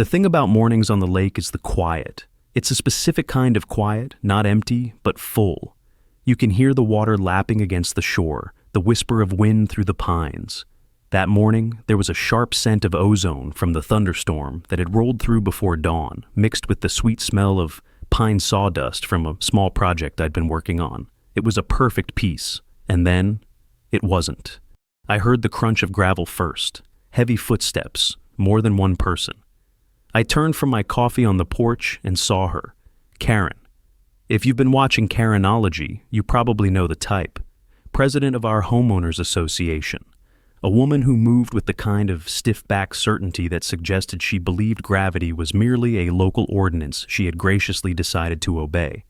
The thing about mornings on the lake is the quiet. It's a specific kind of quiet, not empty, but full. You can hear the water lapping against the shore, the whisper of wind through the pines. That morning, there was a sharp scent of ozone from the thunderstorm that had rolled through before dawn, mixed with the sweet smell of pine sawdust from a small project I'd been working on. It was a perfect piece, and then it wasn't. I heard the crunch of gravel first, heavy footsteps, more than one person. I turned from my coffee on the porch and saw her, Karen. If you've been watching Karenology, you probably know the type. President of our homeowners association. A woman who moved with the kind of stiff-back certainty that suggested she believed gravity was merely a local ordinance she had graciously decided to obey.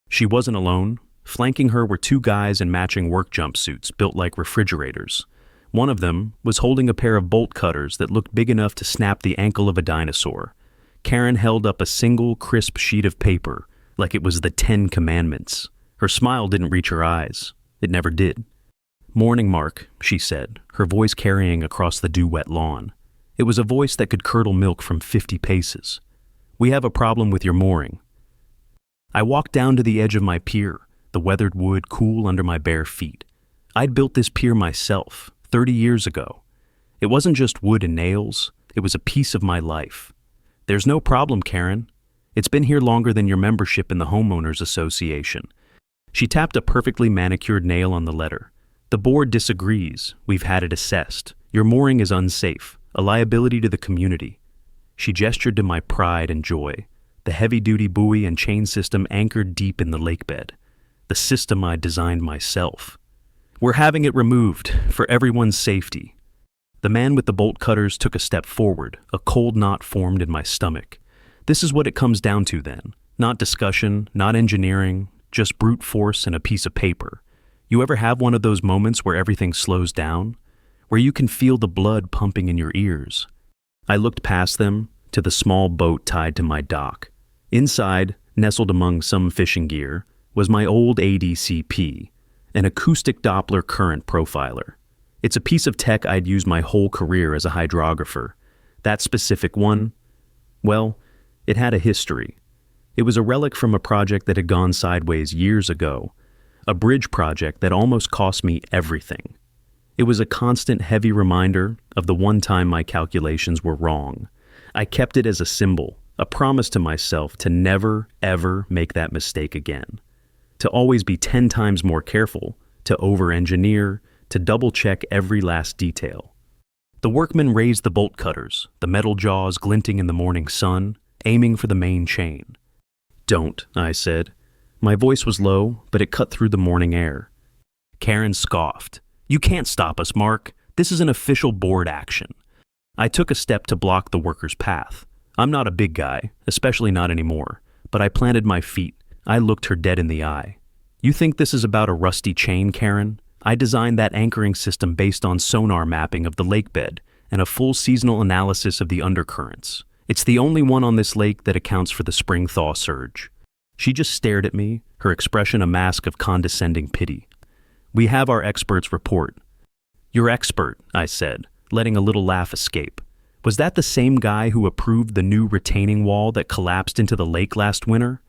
She wasn't alone. Flanking her were two guys in matching work jumpsuits built like refrigerators. One of them was holding a pair of bolt cutters that looked big enough to snap the ankle of a dinosaur. Karen held up a single, crisp sheet of paper, like it was the 10 Commandments. Her smile didn't reach her eyes. It never did. "Morning, Mark," she said, her voice carrying across the dew-wet lawn. It was a voice that could curdle milk from 50 paces. "We have a problem with your mooring." I walked down to the edge of my pier, the weathered wood cool under my bare feet. I'd built this pier myself, 30 years ago. It wasn't just wood and nails, it was a piece of my life. "There's no problem, Karen. It's been here longer than your membership in the homeowners association." She tapped a perfectly manicured nail on the letter. "The board disagrees. We've had it assessed. Your mooring is unsafe, a liability to the community." She gestured to my pride and joy, the heavy-duty buoy and chain system anchored deep in the lakebed, the system I'd designed myself. "We're having it removed, for everyone's safety." The man with the bolt cutters took a step forward, a cold knot formed in my stomach. This is what it comes down to then. Not discussion, not engineering, just brute force and a piece of paper. You ever have one of those moments where everything slows down? Where you can feel the blood pumping in your ears? I looked past them to the small boat tied to my dock. Inside, nestled among some fishing gear, was my old ADCP, an acoustic Doppler current profiler. It's a piece of tech I'd used my whole career as a hydrographer. That specific one, well, it had a history. It was a relic from a project that had gone sideways years ago, a bridge project that almost cost me everything. It was a constant heavy reminder of the one time my calculations were wrong. I kept it as a symbol, a promise to myself to never, ever make that mistake again. To always be 10 times more careful, to over-engineer, to double-check every last detail. The workmen raised the bolt cutters, the metal jaws glinting in the morning sun, aiming for the main chain. "Don't," I said. My voice was low, but it cut through the morning air. Karen scoffed. "You can't stop us, Mark. This is an official board action." I took a step to block the worker's path. I'm not a big guy, especially not anymore, but I planted my feet. I looked her dead in the eye. "You think this is about a rusty chain, Karen? I designed that anchoring system based on sonar mapping of the lakebed and a full seasonal analysis of the undercurrents. It's the only one on this lake that accounts for the spring thaw surge." She just stared at me, her expression a mask of condescending pity. "We have our expert's report." "Your expert," I said, letting a little laugh escape. "Was that the same guy who approved the new retaining wall that collapsed into the lake last winter?"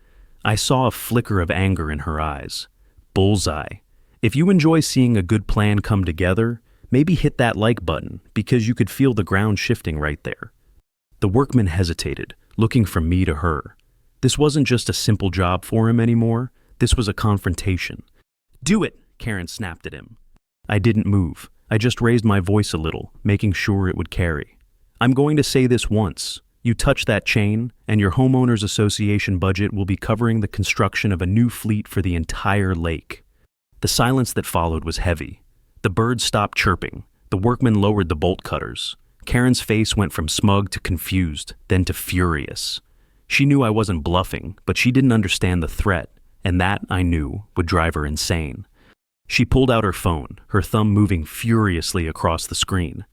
I saw a flicker of anger in her eyes. Bullseye. If you enjoy seeing a good plan come together, maybe hit that like button, because you could feel the ground shifting right there. The workman hesitated, looking from me to her. This wasn't just a simple job for him anymore. This was a confrontation. "Do it," Karen snapped at him. I didn't move. I just raised my voice a little, making sure it would carry. "I'm going to say this once. You touch that chain, and your homeowners association budget will be covering the construction of a new fleet for the entire lake." The silence that followed was heavy. The birds stopped chirping. The workmen lowered the bolt cutters. Karen's face went from smug to confused, then to furious. She knew I wasn't bluffing, but she didn't understand the threat, and that, I knew, would drive her insane. She pulled out her phone, her thumb moving furiously across the screen.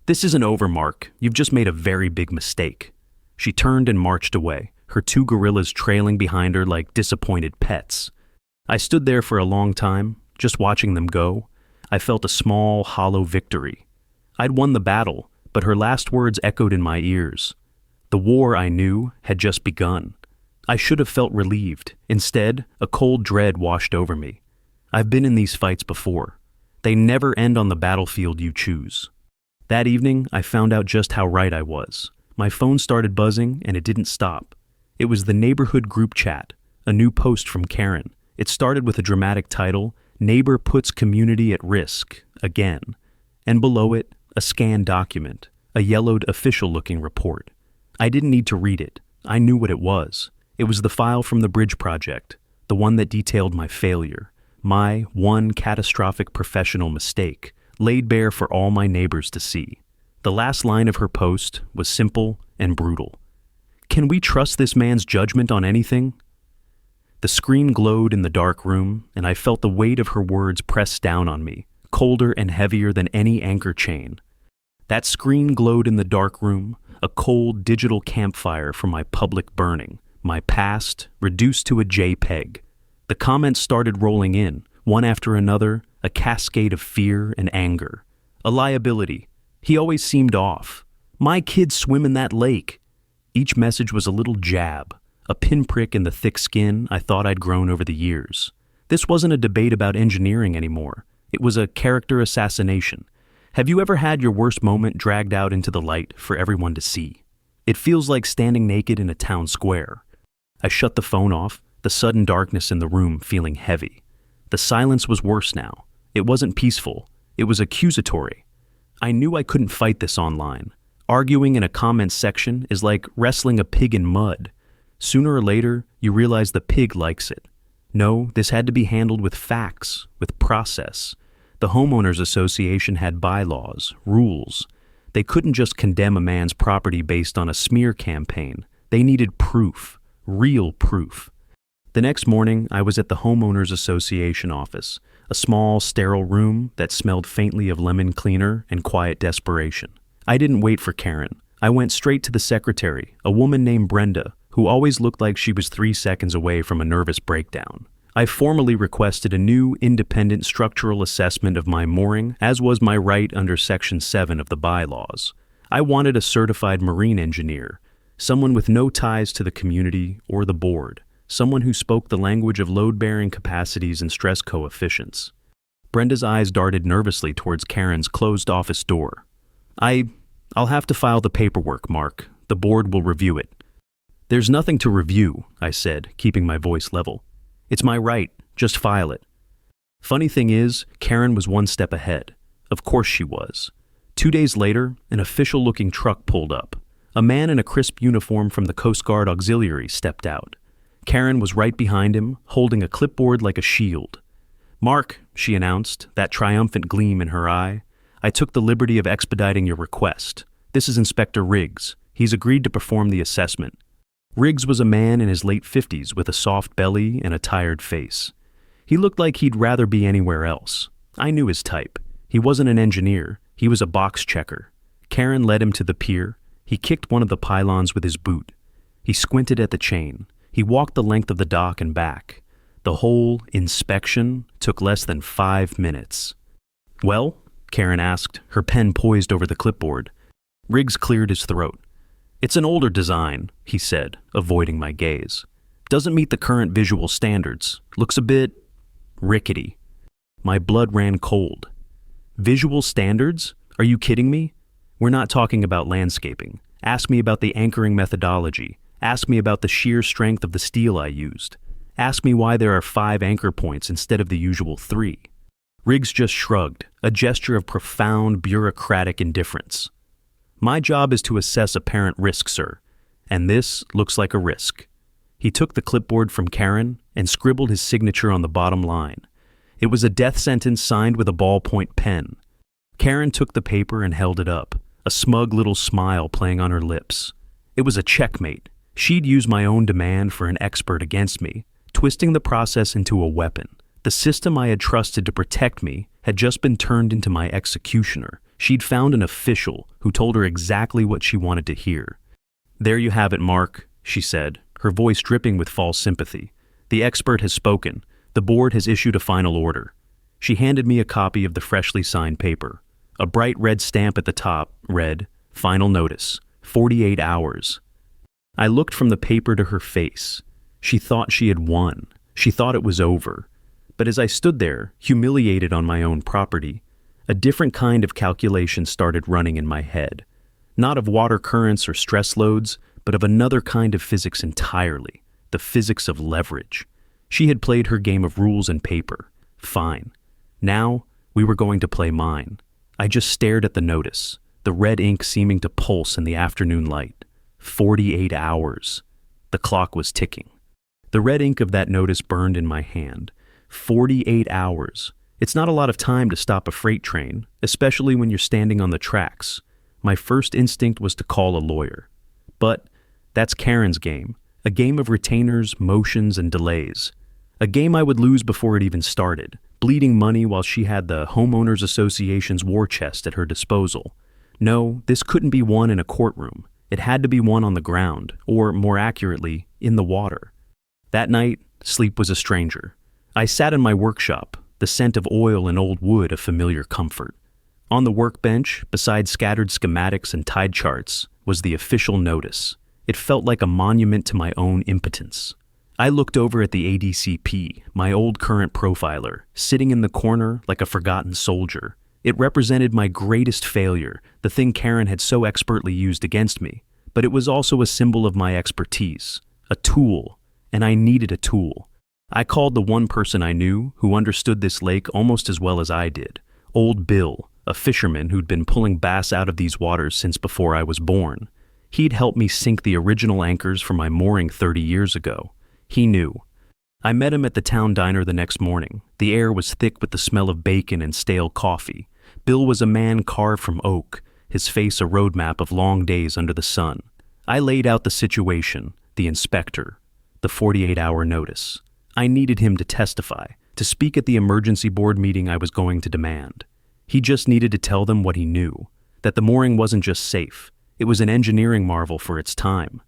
"This isn't over, Mark. You've just made a very big mistake." She turned and marched away, her two gorillas trailing behind her like disappointed pets. I stood there for a long time, just watching them go. I felt a small, hollow victory. I'd won the battle, but her last words echoed in my ears. The war, I knew, had just begun. I should have felt relieved. Instead, a cold dread washed over me. I've been in these fights before. They never end on the battlefield you choose. That evening, I found out just how right I was. My phone started buzzing, and it didn't stop. It was the neighborhood group chat, a new post from Karen. It started with a dramatic title, "Neighbor Puts Community at Risk, Again." And below it, a scanned document, a yellowed official-looking report. I didn't need to read it. I knew what it was. It was the file from the bridge project, the one that detailed my failure, my one catastrophic professional mistake, laid bare for all my neighbors to see. The last line of her post was simple and brutal. "Can we trust this man's judgment on anything?" The screen glowed in the dark room, and I felt the weight of her words press down on me, colder and heavier than any anchor chain. That screen glowed in the dark room, a cold digital campfire for my public burning, my past reduced to a JPEG. The comments started rolling in, one after another, a cascade of fear and anger. A liability. He always seemed off. My kids swim in that lake. Each message was a little jab, a pinprick in the thick skin I thought I'd grown over the years. This wasn't a debate about engineering anymore. It was a character assassination. Have you ever had your worst moment dragged out into the light for everyone to see? It feels like standing naked in a town square. I shut the phone off, the sudden darkness in the room feeling heavy. The silence was worse now. It wasn't peaceful. It was accusatory. I knew I couldn't fight this online. Arguing in a comments section is like wrestling a pig in mud. Sooner or later, you realize the pig likes it. No, this had to be handled with facts, with process. The homeowners association had bylaws, rules. They couldn't just condemn a man's property based on a smear campaign. They needed proof, real proof. The next morning, I was at the homeowners association office, a small, sterile room that smelled faintly of lemon cleaner and quiet desperation. I didn't wait for Karen. I went straight to the secretary, a woman named Brenda, who always looked like she was 3 seconds away from a nervous breakdown. I formally requested a new independent structural assessment of my mooring, as was my right under Section 7 of the bylaws. I wanted a certified marine engineer, someone with no ties to the community or the board, someone who spoke the language of load-bearing capacities and stress coefficients. Brenda's eyes darted nervously towards Karen's closed office door. I'll have to file the paperwork, Mark. The board will review it. There's nothing to review, I said, keeping my voice level. It's my right. Just file it. Funny thing is, Karen was one step ahead. Of course she was. 2 days later, an official-looking truck pulled up. A man in a crisp uniform from the Coast Guard Auxiliary stepped out. Karen was right behind him, holding a clipboard like a shield. "Mark," she announced, that triumphant gleam in her eye, "I took the liberty of expediting your request. This is Inspector Riggs. He's agreed to perform the assessment." Riggs was a man in his late 50s with a soft belly and a tired face. He looked like he'd rather be anywhere else. I knew his type. He wasn't an engineer. He was a box checker. Karen led him to the pier. He kicked one of the pylons with his boot. He squinted at the chain. He walked the length of the dock and back. The whole inspection took less than 5 minutes. "Well?" Karen asked, her pen poised over the clipboard. Riggs cleared his throat. "It's an older design," he said, avoiding my gaze. "Doesn't meet the current visual standards. Looks a bit rickety." My blood ran cold. Visual standards? Are you kidding me? We're not talking about landscaping. Ask me about the anchoring methodology. Ask me about the sheer strength of the steel I used. Ask me why there are 5 anchor points instead of the usual 3. Riggs just shrugged, a gesture of profound bureaucratic indifference. "My job is to assess apparent risk, sir, and this looks like a risk." He took the clipboard from Karen and scribbled his signature on the bottom line. It was a death sentence signed with a ballpoint pen. Karen took the paper and held it up, a smug little smile playing on her lips. It was a checkmate. She'd used my own demand for an expert against me, twisting the process into a weapon. The system I had trusted to protect me had just been turned into my executioner. She'd found an official who told her exactly what she wanted to hear. "There you have it, Mark," she said, her voice dripping with false sympathy. "The expert has spoken. The board has issued a final order." She handed me a copy of the freshly signed paper. A bright red stamp at the top read, "Final notice, 48 hours." I looked from the paper to her face. She thought she had won. She thought it was over. But as I stood there, humiliated on my own property, a different kind of calculation started running in my head. Not of water currents or stress loads, but of another kind of physics entirely, the physics of leverage. She had played her game of rules and paper. Fine. Now, we were going to play mine. I just stared at the notice, the red ink seeming to pulse in the afternoon light. 48 hours. The clock was ticking. The red ink of that notice burned in my hand. 48 hours. It's not a lot of time to stop a freight train, especially when you're standing on the tracks. My first instinct was to call a lawyer. But that's Karen's game, a game of retainers, motions, and delays. A game I would lose before it even started, bleeding money while she had the Homeowners Association's war chest at her disposal. No, this couldn't be won in a courtroom. It had to be won on the ground, or more accurately, in the water. That night, sleep was a stranger. I sat in my workshop, the scent of oil and old wood a familiar comfort. On the workbench, beside scattered schematics and tide charts, was the official notice. It felt like a monument to my own impotence. I looked over at the ADCP, my old current profiler, sitting in the corner like a forgotten soldier. It represented my greatest failure, the thing Karen had so expertly used against me. But it was also a symbol of my expertise, a tool, and I needed a tool. I called the one person I knew who understood this lake almost as well as I did, Old Bill, a fisherman who'd been pulling bass out of these waters since before I was born. He'd helped me sink the original anchors for my mooring 30 years ago. He knew. I met him at the town diner the next morning. The air was thick with the smell of bacon and stale coffee. Bill was a man carved from oak, his face a roadmap of long days under the sun. I laid out the situation, the inspector, the 48-hour notice. I needed him to testify, to speak at the emergency board meeting I was going to demand. He just needed to tell them what he knew, that the mooring wasn't just safe, it was an engineering marvel for its time.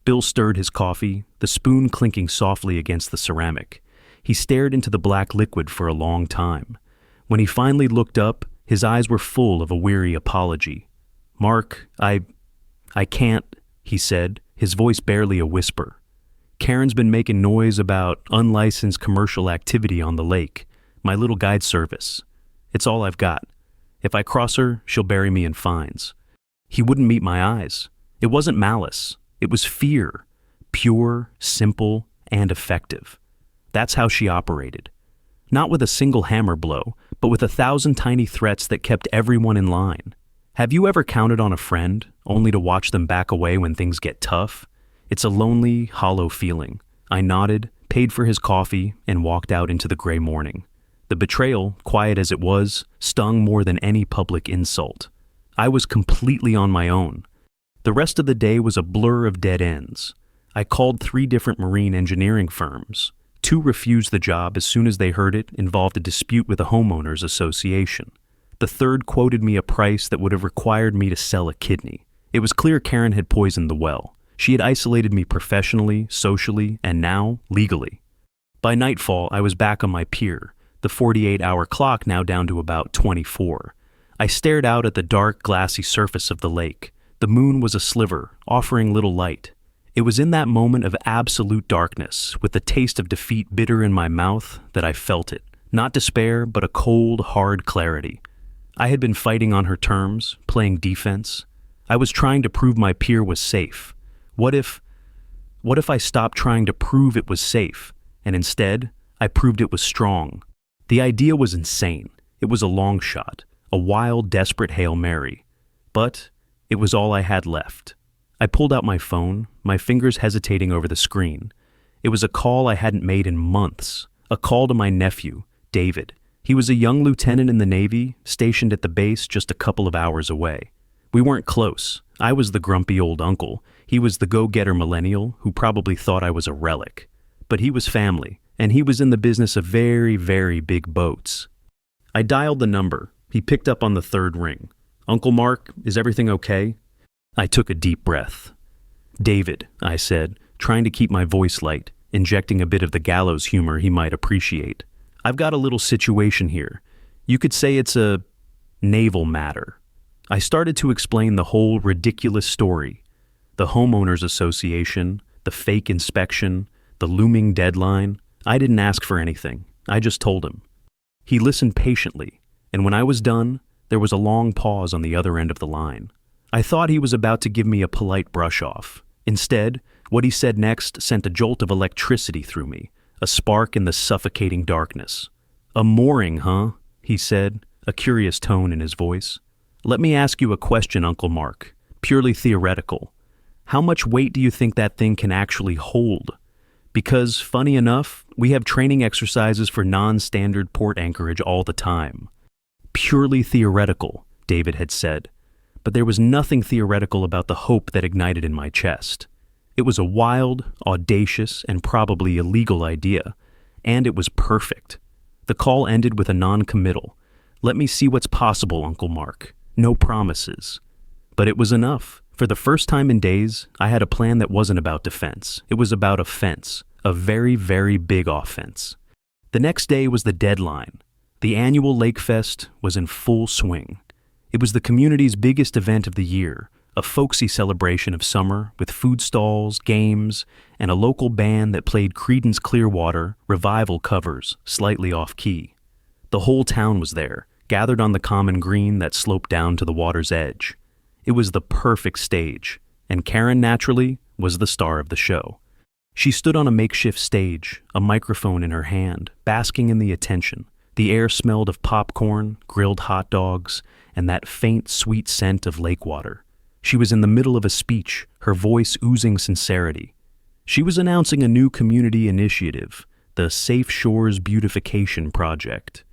Bill stirred his coffee, the spoon clinking softly against the ceramic. He stared into the black liquid for a long time. When he finally looked up, his eyes were full of a weary apology. "Mark, I can't," he said, his voice barely a whisper. "Karen's been making noise about unlicensed commercial activity on the lake, my little guide service. It's all I've got. If I cross her, she'll bury me in fines." He wouldn't meet my eyes. It wasn't malice. It was fear. Pure, simple, and effective. That's how she operated. Not with a single hammer blow, but with 1,000 tiny threats that kept everyone in line. Have you ever counted on a friend, only to watch them back away when things get tough? It's a lonely, hollow feeling. I nodded, paid for his coffee, and walked out into the gray morning. The betrayal, quiet as it was, stung more than any public insult. I was completely on my own. The rest of the day was a blur of dead ends. I called 3 different marine engineering firms. 2 refused the job as soon as they heard it involved a dispute with a homeowners association. The 3rd quoted me a price that would have required me to sell a kidney. It was clear Karen had poisoned the well. She had isolated me professionally, socially, and now, legally. By nightfall, I was back on my pier, the 48-hour clock now down to about 24. I stared out at the dark, glassy surface of the lake. The moon was a sliver, offering little light. It was in that moment of absolute darkness, with the taste of defeat bitter in my mouth, that I felt it. Not despair, but a cold, hard clarity. I had been fighting on her terms, playing defense. I was trying to prove my pier was safe. What if I stopped trying to prove it was safe, and instead, I proved it was strong? The idea was insane. It was a long shot, a wild, desperate Hail Mary. But it was all I had left. I pulled out my phone, my fingers hesitating over the screen. It was a call I hadn't made in months, a call to my nephew, David. He was a young lieutenant in the Navy, stationed at the base just a couple of hours away. We weren't close. I was the grumpy old uncle. He was the go-getter millennial who probably thought I was a relic. But he was family, and he was in the business of very, very big boats. I dialed the number. He picked up on the 3rd ring. "Uncle Mark, is everything okay?" I took a deep breath. "David," I said, trying to keep my voice light, injecting a bit of the gallows humor he might appreciate. "I've got a little situation here. You could say it's a naval matter." I started to explain the whole ridiculous story. The homeowners association, the fake inspection, the looming deadline. I didn't ask for anything. I just told him. He listened patiently, and when I was done, there was a long pause on the other end of the line. I thought he was about to give me a polite brush-off. Instead, what he said next sent a jolt of electricity through me, a spark in the suffocating darkness. "A mooring, huh?" he said, a curious tone in his voice. "Let me ask you a question, Uncle Mark, purely theoretical. How much weight do you think that thing can actually hold? Because, funny enough, we have training exercises for non-standard port anchorage all the time." Purely theoretical, David had said, but there was nothing theoretical about the hope that ignited in my chest. It was a wild, audacious, and probably illegal idea, and it was perfect. The call ended with a non-committal. "Let me see what's possible, Uncle Mark. No promises." But it was enough. For the first time in days, I had a plan that wasn't about defense. It was about offense, a very, very big offense. The next day was the deadline. The annual Lake Fest was in full swing. It was the community's biggest event of the year, a folksy celebration of summer with food stalls, games, and a local band that played Creedence Clearwater revival covers, slightly off-key. The whole town was there, gathered on the common green that sloped down to the water's edge. It was the perfect stage, and Karen, naturally, was the star of the show. She stood on a makeshift stage, a microphone in her hand, basking in the attention. The air smelled of popcorn, grilled hot dogs, and that faint, sweet scent of lake water. She was in the middle of a speech, her voice oozing sincerity. She was announcing a new community initiative, the Safe Shores Beautification Project.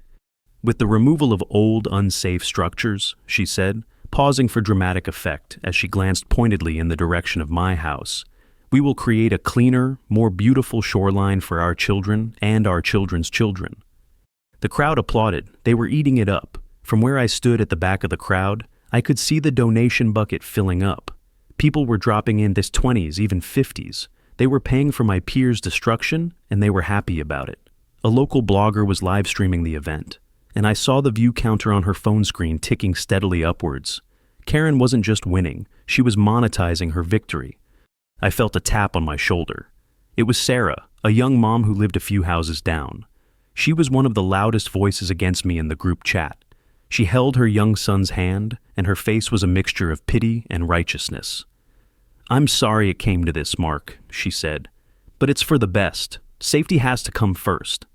"With the removal of old, unsafe structures," she said, pausing for dramatic effect as she glanced pointedly in the direction of my house, "we will create a cleaner, more beautiful shoreline for our children and our children's children." The crowd applauded. They were eating it up. From where I stood at the back of the crowd, I could see the donation bucket filling up. People were dropping in this 20s, even 50s. They were paying for my pier's destruction, and they were happy about it. A local blogger was live streaming the event, and I saw the view counter on her phone screen ticking steadily upwards. Karen wasn't just winning, she was monetizing her victory. I felt a tap on my shoulder. It was Sarah, a young mom who lived a few houses down. She was one of the loudest voices against me in the group chat. She held her young son's hand, and her face was a mixture of pity and righteousness. "I'm sorry it came to this, Mark," she said, "but it's for the best. Safety has to come first."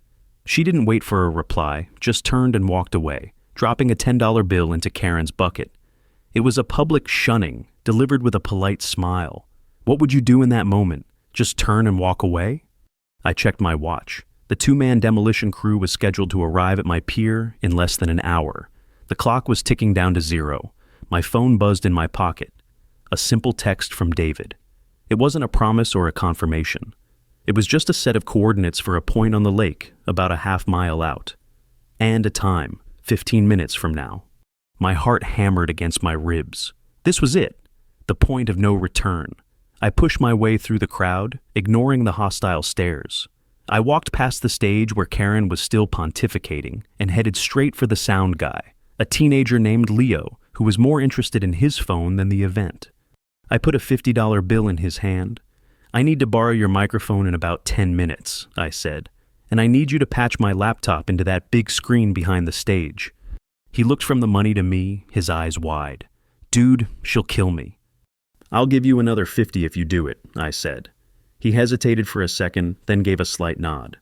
She didn't wait for a reply, just turned and walked away, dropping a $10 bill into Karen's bucket. It was a public shunning, delivered with a polite smile. What would you do in that moment? Just turn and walk away? I checked my watch. The two-man demolition crew was scheduled to arrive at my pier in less than an hour. The clock was ticking down to 0. My phone buzzed in my pocket. A simple text from David. It wasn't a promise or a confirmation. It was just a set of coordinates for a point on the lake, about a half-mile out. And a time, 15 minutes from now. My heart hammered against my ribs. This was it, the point of no return. I pushed my way through the crowd, ignoring the hostile stares. I walked past the stage where Karen was still pontificating and headed straight for the sound guy, a teenager named Leo, who was more interested in his phone than the event. I put a $50 bill in his hand. "I need to borrow your microphone in about 10 minutes, I said, "and I need you to patch my laptop into that big screen behind the stage." He looked from the money to me, his eyes wide. "Dude, she'll kill me." "I'll give you another 50 if you do it," I said. He hesitated for a second, then gave a slight nod.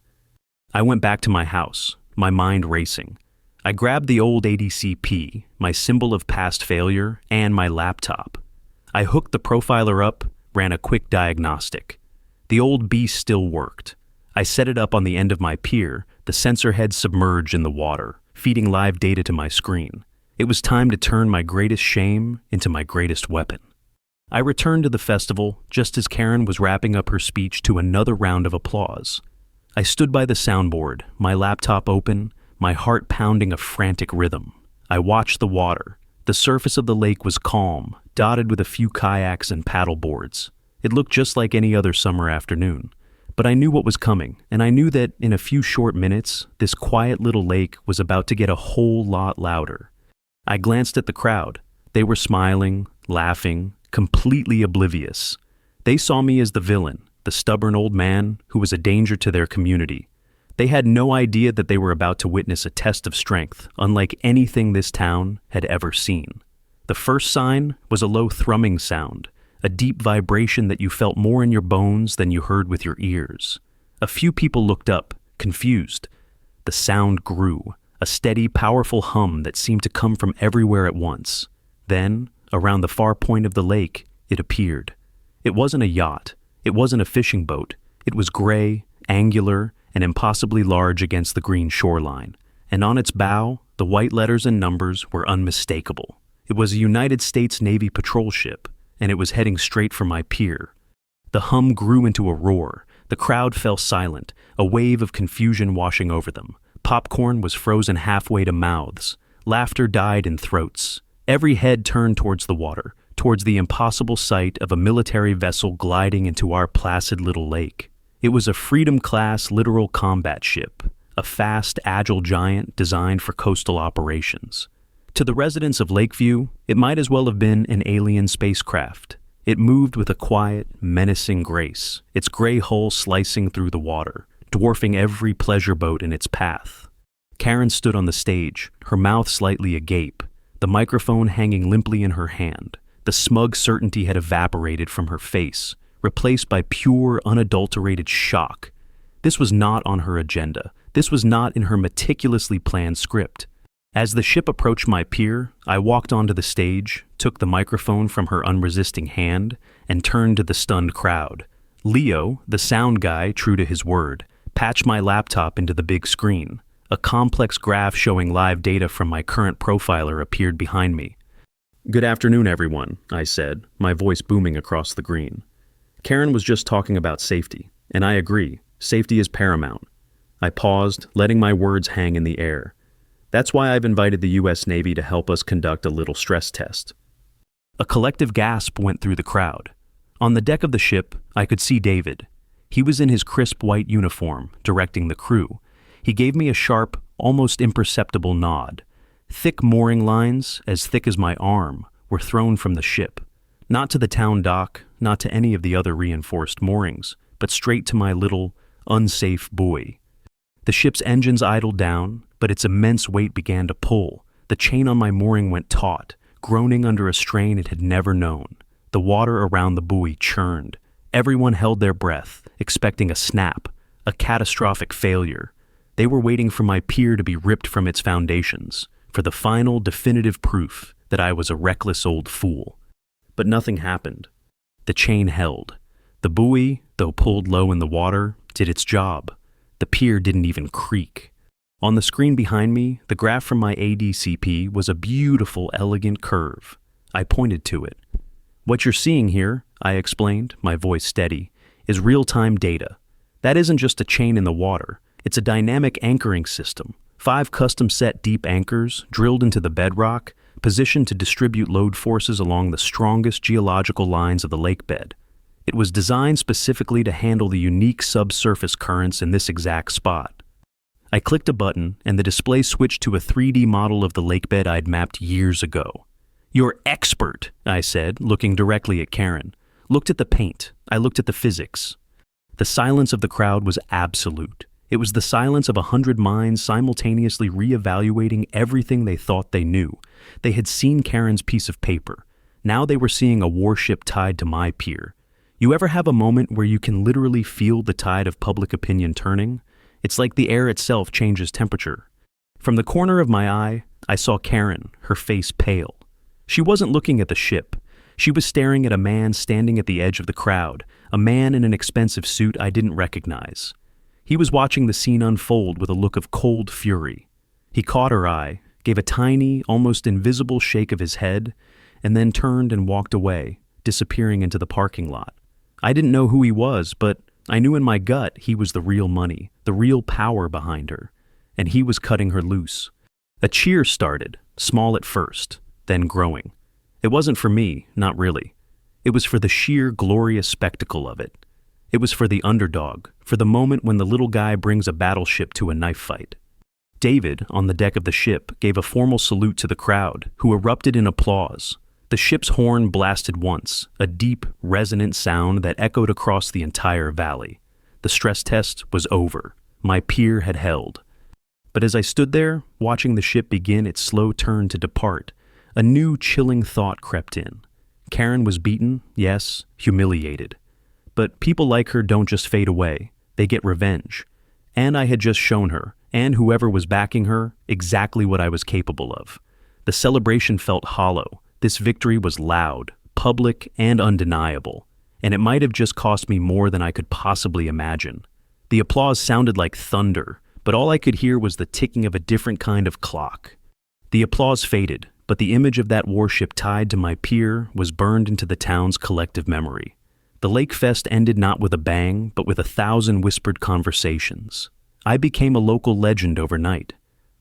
I went back to my house, my mind racing. I grabbed the old ADCP, my symbol of past failure, and my laptop. I hooked the profiler up, ran a quick diagnostic. The old beast still worked. I set it up on the end of my pier, the sensor head submerged in the water, feeding live data to my screen. It was time to turn my greatest shame into my greatest weapon. I returned to the festival just as Karen was wrapping up her speech to another round of applause. I stood by the soundboard, my laptop open, my heart pounding a frantic rhythm. I watched the water. The surface of the lake was calm, dotted with a few kayaks and paddle boards. It looked just like any other summer afternoon. But I knew what was coming, and I knew that in a few short minutes, this quiet little lake was about to get a whole lot louder. I glanced at the crowd. They were smiling, laughing, completely oblivious. They saw me as the villain, the stubborn old man who was a danger to their community. They had no idea that they were about to witness a test of strength unlike anything this town had ever seen. The first sign was a low thrumming sound, a deep vibration that you felt more in your bones than you heard with your ears. A few people looked up, confused. The sound grew, a steady, powerful hum that seemed to come from everywhere at once. Then, around the far point of the lake, it appeared. It wasn't a yacht. It wasn't a fishing boat. It was gray, angular, and impossibly large against the green shoreline. And on its bow, the white letters and numbers were unmistakable. It was a United States Navy patrol ship, and it was heading straight for my pier. The hum grew into a roar. The crowd fell silent, a wave of confusion washing over them. Popcorn was frozen halfway to mouths. Laughter died in throats. Every head turned towards the water, towards the impossible sight of a military vessel gliding into our placid little lake. It was a Freedom-class littoral combat ship, a fast, agile giant designed for coastal operations. To the residents of Lakeview, it might as well have been an alien spacecraft. It moved with a quiet, menacing grace, its gray hull slicing through the water, dwarfing every pleasure boat in its path. Karen stood on the stage, her mouth slightly agape, the microphone hanging limply in her hand. The smug certainty had evaporated from her face, replaced by pure, unadulterated shock. This was not on her agenda. This was not in her meticulously planned script. As the ship approached my pier, I walked onto the stage, took the microphone from her unresisting hand, and turned to the stunned crowd. Leo, the sound guy, true to his word, patched my laptop into the big screen. A complex graph showing live data from my current profiler appeared behind me. "Good afternoon, everyone," I said, my voice booming across the green. Karen was just talking about safety, and I agree. Safety is paramount. I paused, letting my words hang in the air. That's why I've invited the U.S. Navy to help us conduct a little stress test. A collective gasp went through the crowd. On the deck of the ship, I could see David. He was in his crisp white uniform, directing the crew. He gave me a sharp, almost imperceptible nod. Thick mooring lines, as thick as my arm, were thrown from the ship. Not to the town dock, not to any of the other reinforced moorings, but straight to my little, unsafe buoy. The ship's engines idled down, but its immense weight began to pull. The chain on my mooring went taut, groaning under a strain it had never known. The water around the buoy churned. Everyone held their breath, expecting a snap, a catastrophic failure. They were waiting for my pier to be ripped from its foundations, for the final, definitive proof that I was a reckless old fool. But nothing happened. The chain held. The buoy, though pulled low in the water, did its job. The pier didn't even creak. On the screen behind me, the graph from my ADCP was a beautiful, elegant curve. I pointed to it. "What you're seeing here," I explained, my voice steady, "is real-time data. That isn't just a chain in the water. It's a dynamic anchoring system. 5 custom-set deep anchors drilled into the bedrock, positioned to distribute load forces along the strongest geological lines of the lake bed. It was designed specifically to handle the unique subsurface currents in this exact spot." I clicked a button, and the display switched to a 3D model of the lake bed I'd mapped years ago. "You're expert," I said, looking directly at Karen. Looked at the paint. I looked at the physics. The silence of the crowd was absolute. It was the silence of 100 minds simultaneously re-evaluating everything they thought they knew. They had seen Karen's piece of paper. Now they were seeing a warship tied to my pier. You ever have a moment where you can literally feel the tide of public opinion turning? It's like the air itself changes temperature. From the corner of my eye, I saw Karen, her face pale. She wasn't looking at the ship. She was staring at a man standing at the edge of the crowd, a man in an expensive suit I didn't recognize. He was watching the scene unfold with a look of cold fury. He caught her eye, gave a tiny, almost invisible shake of his head, and then turned and walked away, disappearing into the parking lot. I didn't know who he was, but I knew in my gut he was the real money, the real power behind her, and he was cutting her loose. A cheer started, small at first, then growing. It wasn't for me, not really. It was for the sheer glorious spectacle of it. It was for the underdog, for the moment when the little guy brings a battleship to a knife fight. David, on the deck of the ship, gave a formal salute to the crowd, who erupted in applause. The The ship's horn blasted once, a deep, resonant sound that echoed across the entire valley. The stress test was over. My pier had held. But as I stood there, watching the ship begin its slow turn to depart, a new chilling thought crept in. Karen was beaten, yes, humiliated. But people like her don't just fade away, they get revenge. And I had just shown her, and whoever was backing her, exactly what I was capable of. The celebration felt hollow. This victory was loud, public, and undeniable, and it might have just cost me more than I could possibly imagine. The applause sounded like thunder, but all I could hear was the ticking of a different kind of clock. The applause faded, but the image of that warship tied to my pier was burned into the town's collective memory. The Lake Fest ended not with a bang, but with 1,000 whispered conversations. I became a local legend overnight.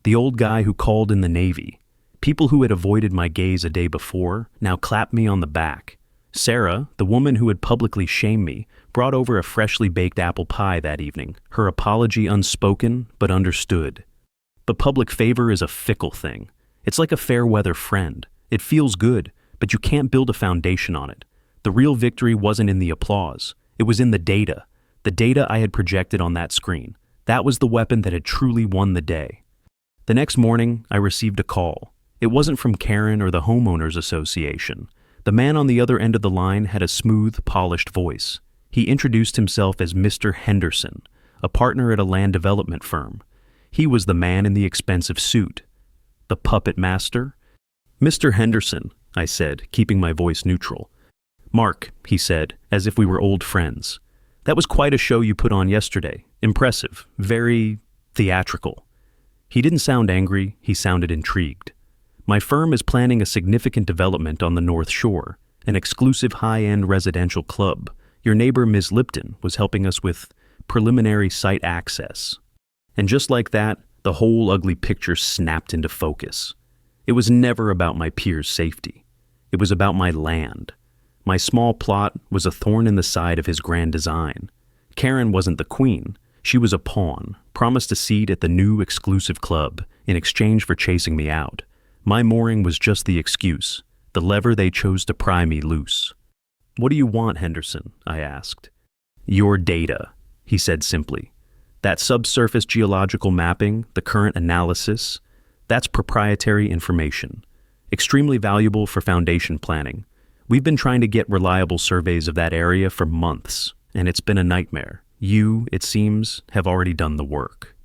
The old guy who called in the Navy. People who had avoided my gaze a day before now clapped me on the back. Sarah, the woman who had publicly shamed me, brought over a freshly baked apple pie that evening, her apology unspoken but understood. But public favor is a fickle thing. It's like a fair-weather friend. It feels good, but you can't build a foundation on it. The real victory wasn't in the applause. It was in the data I had projected on that screen. That was the weapon that had truly won the day. The next morning, I received a call. It wasn't from Karen or the Homeowners Association. The man on the other end of the line had a smooth, polished voice. He introduced himself as Mr. Henderson, a partner at a land development firm. He was the man in the expensive suit. The puppet master? Mr. Henderson, I said, keeping my voice neutral. Mark, he said, as if we were old friends. That was quite a show you put on yesterday. Impressive, very theatrical. He didn't sound angry, he sounded intrigued. My firm is planning a significant development on the North Shore, an exclusive high-end residential club. Your neighbor, Ms. Lipton, was helping us with preliminary site access. And just like that, the whole ugly picture snapped into focus. It was never about my pier's safety. It was about my land. My small plot was a thorn in the side of his grand design. Karen wasn't the queen. She was a pawn, promised a seat at the new exclusive club in exchange for chasing me out. My mooring was just the excuse, the lever they chose to pry me loose. What do you want, Henderson? I asked. Your data, he said simply. That subsurface geological mapping, the current analysis, that's proprietary information. Extremely valuable for foundation planning. We've been trying to get reliable surveys of that area for months, and it's been a nightmare. You, it seems, have already done the work.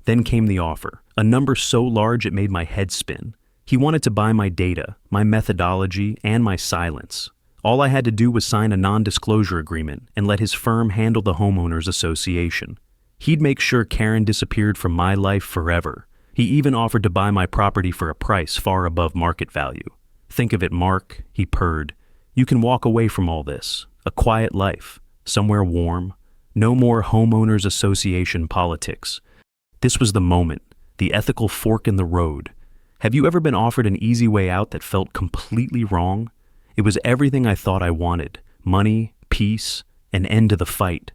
Then came the offer, a number so large it made my head spin. He wanted to buy my data, my methodology, and my silence. All I had to do was sign a non-disclosure agreement and let his firm handle the Homeowners Association. He'd make sure Karen disappeared from my life forever. He even offered to buy my property for a price far above market value. Think of it, Mark, he purred. You can walk away from all this. A quiet life, somewhere warm. No more Homeowners Association politics. This was the moment, the ethical fork in the road. Have you ever been offered an easy way out that felt completely wrong? It was everything I thought I wanted. Money, peace, an end to the fight.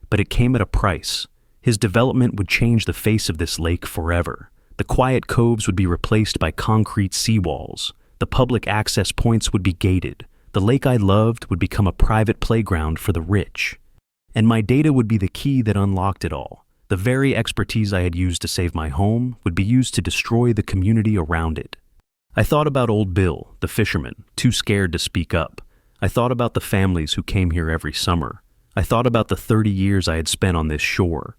But it came at a price. His development would change the face of this lake forever. The quiet coves would be replaced by concrete seawalls. The public access points would be gated. The lake I loved would become a private playground for the rich. And my data would be the key that unlocked it all. The very expertise I had used to save my home would be used to destroy the community around it. I thought about old Bill, the fisherman, too scared to speak up. I thought about the families who came here every summer. I thought about the 30 years I had spent on this shore.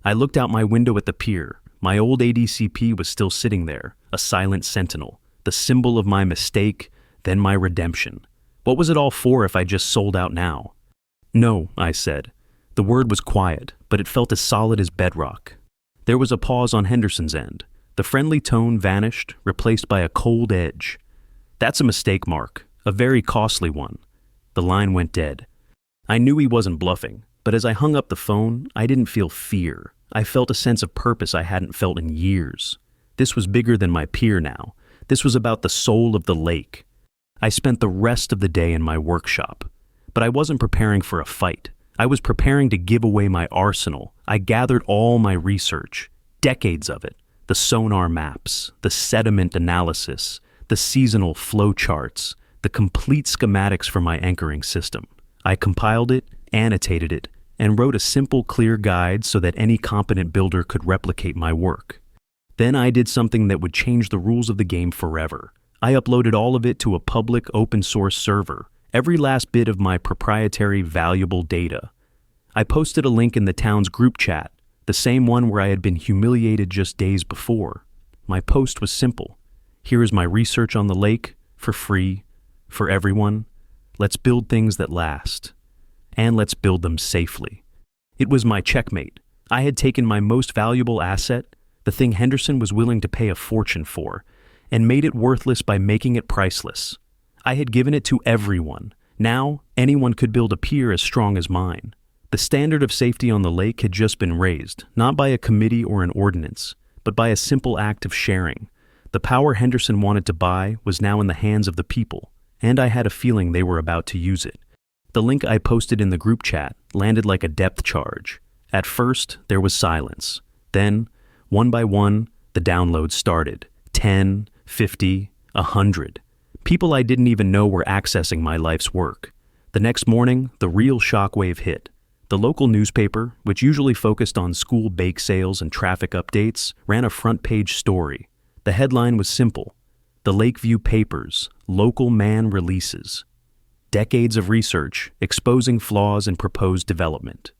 I looked out my window at the pier. My old ADCP was still sitting there, a silent sentinel, the symbol of my mistake, then my redemption. What was it all for if I just sold out now? No, I said. The word was quiet, but it felt as solid as bedrock. There was a pause on Henderson's end. The friendly tone vanished, replaced by a cold edge. That's a mistake, Mark, a very costly one. The line went dead. I knew he wasn't bluffing, but as I hung up the phone, I didn't feel fear. I felt a sense of purpose I hadn't felt in years. This was bigger than my pier now. This was about the soul of the lake. I spent the rest of the day in my workshop, but I wasn't preparing for a fight. I was preparing to give away my arsenal. I gathered all my research, decades of it, the sonar maps, the sediment analysis, the seasonal flow charts, the complete schematics for my anchoring system. I compiled it, annotated it, and wrote a simple, clear guide so that any competent builder could replicate my work. Then I did something that would change the rules of the game forever. I uploaded all of it to a public open-source server, every last bit of my proprietary valuable data. I posted a link in the town's group chat, the same one where I had been humiliated just days before. My post was simple. Here is my research on the lake, for free, for everyone. Let's build things that last. And let's build them safely. It was my checkmate. I had taken my most valuable asset, the thing Henderson was willing to pay a fortune for, and made it worthless by making it priceless. I had given it to everyone. Now, anyone could build a pier as strong as mine. The standard of safety on the lake had just been raised, not by a committee or an ordinance, but by a simple act of sharing. The power Henderson wanted to buy was now in the hands of the people, and I had a feeling they were about to use it. The link I posted in the group chat landed like a depth charge. At first, there was silence. Then, one by one, the downloads started. 10, 50, 100. People I didn't even know were accessing my life's work. The next morning, the real shockwave hit. The local newspaper, which usually focused on school bake sales and traffic updates, ran a front-page story. The headline was simple: The Lakeview Papers, Local Man Releases. Decades of research, exposing flaws in proposed development.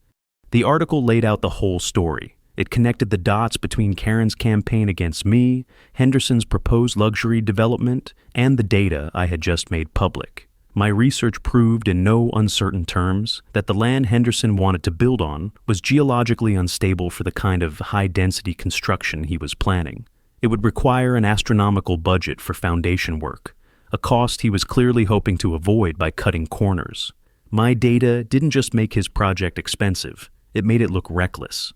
The article laid out the whole story. It connected the dots between Karen's campaign against me, Henderson's proposed luxury development, and the data I had just made public. My research proved in no uncertain terms that the land Henderson wanted to build on was geologically unstable for the kind of high-density construction he was planning. It would require an astronomical budget for foundation work, a cost he was clearly hoping to avoid by cutting corners. My data didn't just make his project expensive, it made it look reckless.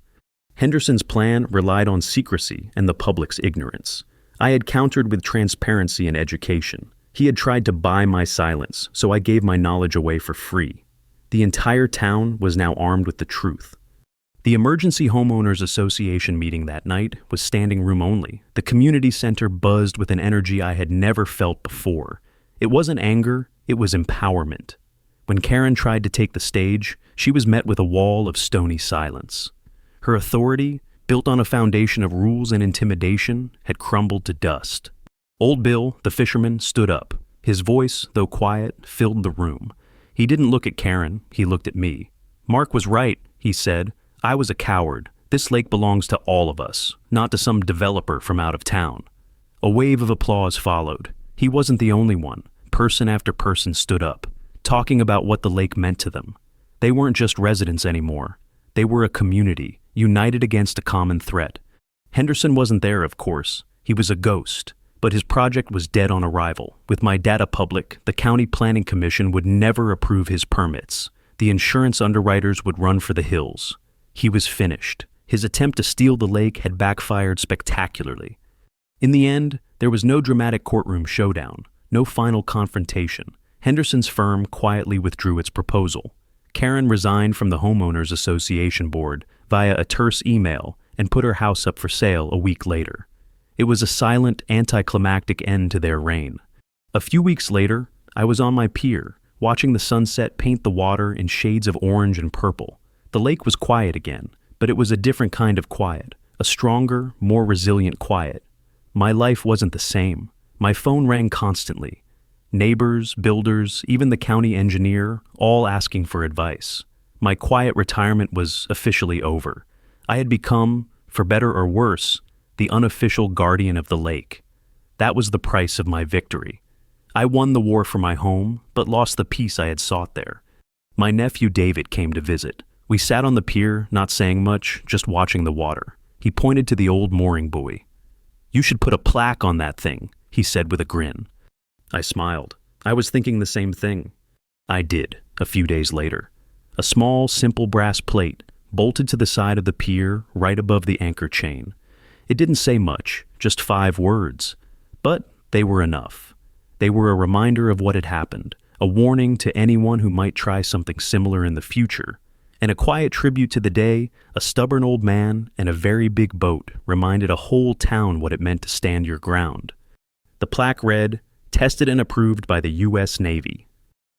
Henderson's plan relied on secrecy and the public's ignorance. I had countered with transparency and education. He had tried to buy my silence, so I gave my knowledge away for free. The entire town was now armed with the truth. The Emergency Homeowners Association meeting that night was standing room only. The community center buzzed with an energy I had never felt before. It wasn't anger, it was empowerment. When Karen tried to take the stage, she was met with a wall of stony silence. Her authority, built on a foundation of rules and intimidation, had crumbled to dust. Old Bill, the fisherman, stood up. His voice, though quiet, filled the room. He didn't look at Karen, he looked at me. Mark was right, he said. I was a coward. This lake belongs to all of us, not to some developer from out of town. A wave of applause followed. He wasn't the only one. Person after person stood up, talking about what the lake meant to them. They weren't just residents anymore. They were a community, united against a common threat. Henderson wasn't there, of course. He was a ghost. But his project was dead on arrival. With my data public, the County Planning Commission would never approve his permits. The insurance underwriters would run for the hills. He was finished. His attempt to steal the lake had backfired spectacularly. In the end, there was no dramatic courtroom showdown, no final confrontation. Henderson's firm quietly withdrew its proposal. Karen resigned from the Homeowners Association board via a terse email and put her house up for sale a week later. It was a silent, anticlimactic end to their reign. A few weeks later, I was on my pier, watching the sunset paint the water in shades of orange and purple. The lake was quiet again, but it was a different kind of quiet, a stronger, more resilient quiet. My life wasn't the same. My phone rang constantly. Neighbors, builders, even the county engineer, all asking for advice. My quiet retirement was officially over. I had become, for better or worse, the unofficial guardian of the lake. That was the price of my victory. I won the war for my home, but lost the peace I had sought there. My nephew David came to visit. We sat on the pier, not saying much, just watching the water. He pointed to the old mooring buoy. "You should put a plaque on that thing," he said with a grin. I smiled. I was thinking the same thing. I did, a few days later. A small, simple brass plate, bolted to the side of the pier, right above the anchor chain. It didn't say much, just 5 words. But they were enough. They were a reminder of what had happened, a warning to anyone who might try something similar in the future, and a quiet tribute to the day a stubborn old man and a very big boat reminded a whole town what it meant to stand your ground. The plaque read, Tested and approved by the U.S. Navy.